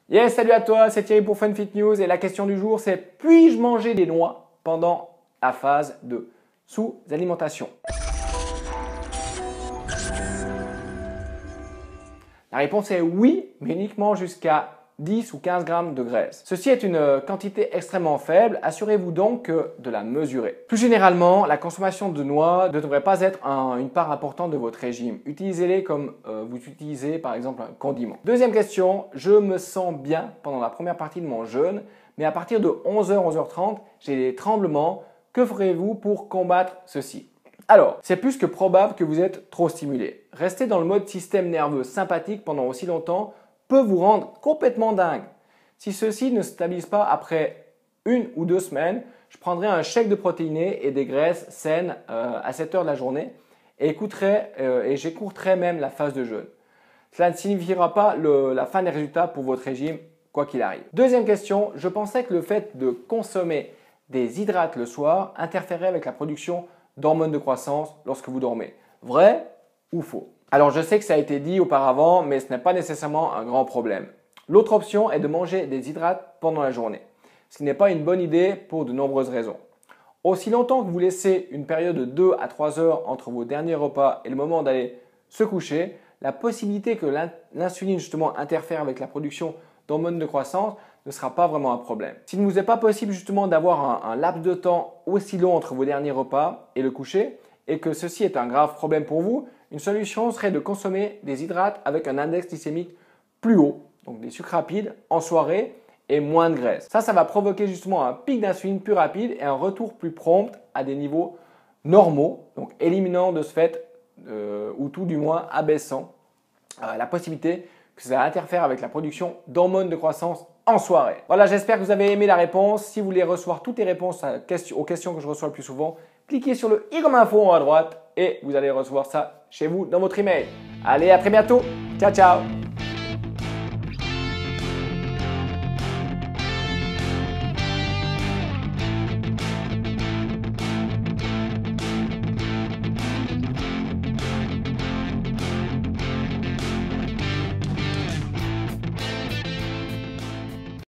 Yes, salut à toi, c'est Thierry pour FunFit News et la question du jour c'est puis-je manger des noix pendant la phase de sous-alimentation? La réponse est oui, mais uniquement jusqu'à 10 ou 15 grammes de graisse. Ceci est une quantité extrêmement faible, assurez-vous donc de la mesurer. Plus généralement, la consommation de noix ne devrait pas être une part importante de votre régime. Utilisez-les comme vous utilisez par exemple un condiment. Deuxième question, je me sens bien pendant la première partie de mon jeûne, mais à partir de 11h, 11h30, j'ai des tremblements. Que ferez-vous pour combattre ceci? Alors, c'est plus que probable que vous êtes trop stimulé. Rester dans le mode système nerveux sympathique pendant aussi longtemps peut vous rendre complètement dingue. Si ceci ne se stabilise pas après 1 ou 2 semaines, je prendrai un shake de protéinés et des graisses saines à 7 heures de la journée et j'écourterai même la phase de jeûne. Cela ne signifiera pas la fin des résultats pour votre régime, quoi qu'il arrive. Deuxième question, je pensais que le fait de consommer des hydrates le soir interférait avec la production d'hormones de croissance lorsque vous dormez. Vrai ou faux? Alors je sais que ça a été dit auparavant, mais ce n'est pas nécessairement un grand problème. L'autre option est de manger des hydrates pendant la journée, ce qui n'est pas une bonne idée pour de nombreuses raisons. Aussi longtemps que vous laissez une période de 2 à 3 heures entre vos derniers repas et le moment d'aller se coucher, la possibilité que l'insuline justement interfère avec la production d'hormones de croissance ne sera pas vraiment un problème. S'il ne vous est pas possible justement d'avoir un laps de temps aussi long entre vos derniers repas et le coucher, et que ceci est un grave problème pour vous, une solution serait de consommer des hydrates avec un index glycémique plus haut, donc des sucres rapides en soirée et moins de graisse. Ça va provoquer justement un pic d'insuline plus rapide et un retour plus prompt à des niveaux normaux, donc éliminant de ce fait, ou tout du moins abaissant, la possibilité que ça interfère avec la production d'hormones de croissance en soirée. Voilà, j'espère que vous avez aimé la réponse. Si vous voulez recevoir toutes les réponses aux questions que je reçois le plus souvent, cliquez sur le i comme info en haut à droite et vous allez recevoir ça chez vous dans votre email. Allez, à très bientôt. Ciao, ciao.